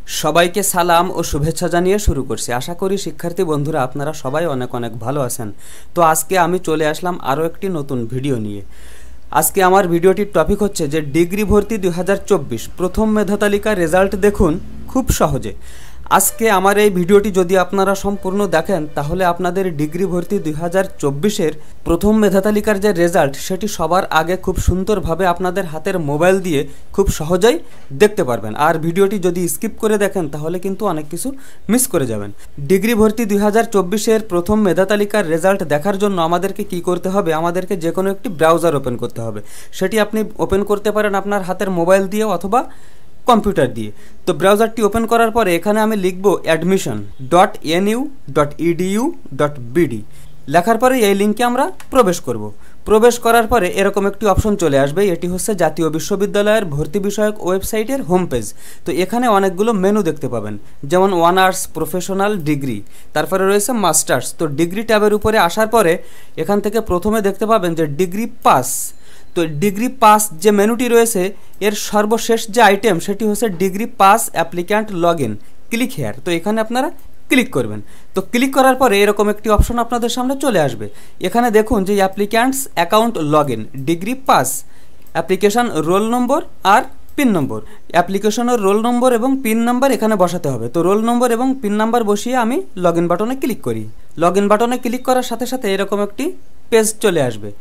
সবাইকে সালাম ও শুভেচ্ছা জানিয়ে শুরু করছি। আশা করি শিক্ষার্থী বন্ধুরা আপনারা সবাই অনেক অনেক ভালো আছেন। তো আজকে আমি চলে আসলাম আরও একটি নতুন ভিডিও নিয়ে। আজকে আমার ভিডিওটির টপিক হচ্ছে যে ডিগ্রি ভর্তি 2024 প্রথম মেধা তালিকার রেজাল্ট দেখুন খুব সহজে। আজকে আমার এই ভিডিওটি যদি আপনারা সম্পূর্ণ দেখেন তাহলে আপনাদের ডিগ্রি ভর্তি 2024-এর প্রথম মেধা তালিকার যে রেজাল্ট সেটি সবার আগে খুব সুন্দরভাবে আপনাদের হাতের মোবাইল দিয়ে খুব সহজেই দেখতে পারবেন। আর ভিডিওটি যদি স্কিপ করে দেখেন তাহলে কিন্তু অনেক কিছু মিস করে যাবেন। ডিগ্রি ভর্তি 2024-এর প্রথম মেধা তালিকার রেজাল্ট দেখার জন্য আমাদেরকে কি করতে হবে? আমাদেরকে যে কোনো একটি ব্রাউজার ওপেন করতে হবে। সেটি আপনি ওপেন করতে পারেন আপনার হাতের মোবাইল দিয়ে অথবা কম্পিউটার দিয়ে। তো ব্রাউজারটি ওপেন করার পরে এখানে আমি লিখব admission.nu.edu.bd। লেখার পরে এই লিঙ্কে আমরা প্রবেশ করব। প্রবেশ করার পরে এরকম একটি অপশন চলে আসবে। এটি হচ্ছে জাতীয় বিশ্ববিদ্যালয়ের ভর্তি বিষয়ক ওয়েবসাইটের হোম পেজ। তো এখানে অনেকগুলো মেনু দেখতে পাবেন, যেমন অনার্স, প্রফেশনাল, ডিগ্রি, তারপরে রয়েছে মাস্টার্স। তো ডিগ্রি ট্যাবের উপরে আসার পরে এখান থেকে প্রথমে দেখতে পাবেন যে ডিগ্রি পাস। তো ডিগ্রি পাস যে মেনুটি রয়েছে এর সর্বশেষ যে আইটেম সেটি হচ্ছে degree pass applicant log in, click here. তো এখানে আপনারা ক্লিক করবেন। তো ক্লিক করার পরে এরকম একটি অপশন আপনাদের সামনে চলে আসবে। এখানে দেখুন যে applicants account log in, degree pass, application roll number আর পিন নম্বর। অ্যাপ্লিকেশনের রোল নম্বর এবং পিন নাম্বার এখানে বসাতে হবে। তো রোল নম্বর এবং পিন নাম্বার বসিয়ে আমি লগ ইন বাটনে ক্লিক করি। লগ ইন বাটনে ক্লিক করার সাথে সাথে এরকম একটি পেজ চলে আসবে।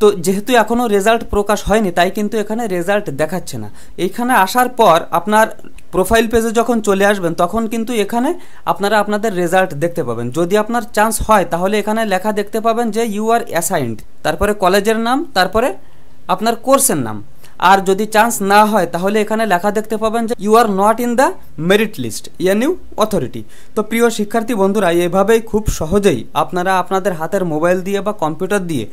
তো যেহেতু এখনও রেজাল্ট প্রকাশ হয়নি তাই কিন্তু এখানে রেজাল্ট দেখাচ্ছে না। এইখানে আসার পর আপনার প্রোফাইল পেজে যখন চলে আসবেন তখন কিন্তু এখানে আপনারা আপনাদের রেজাল্ট দেখতে পাবেন। যদি আপনার চান্স হয় তাহলে এখানে লেখা দেখতে পাবেন যে ইউ আর অ্যাসাইন্ড, তারপরে কলেজের নাম, তারপরে আপনার কোর্সের নাম। আর যদি চান্স না হয় তাহলে এখানে লেখা দেখতে পাবেন যে you are not in the merit list NU authority. তো প্রিয় শিক্ষার্থী বন্ধুরা, এভাবেই খুব সহজেই আপনারা আপনাদের হাতের মোবাইল দিয়ে বা কম্পিউটার দিয়ে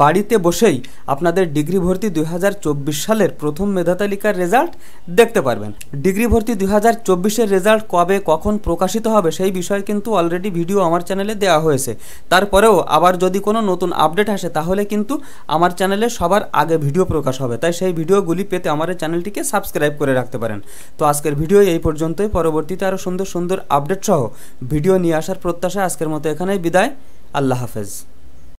বাড়িতে বসেই আপনাদের ডিগ্রি ভর্তি 2024 সালের প্রথম মেধা তালিকার রেজাল্ট দেখতে পারবেন। ডিগ্রি ভর্তি 2024-এর রেজাল্ট কবে কখন প্রকাশিত হবে সেই বিষয়ে কিন্তু অলরেডি ভিডিও আমার চ্যানেলে দেওয়া হয়েছে। তারপরেও আবার যদি কোনো নতুন আপডেট আসে তাহলে কিন্তু আমার চ্যানেলে সবার আগে ভিডিও প্রকাশ হবে। তাই সেই ভিডিওগুলি পেতে আমার চ্যানেলটিকে সাবস্ক্রাইব করে রাখতে পারেন। তো আজকের ভিডিও এই পর্যন্তই। পরবর্তীতে আরও সুন্দর সুন্দর আপডেট সহ ভিডিও নিয়ে আসার প্রত্যাশায় আজকের মতো এখানেই বিদায়। আল্লাহ হাফেজ।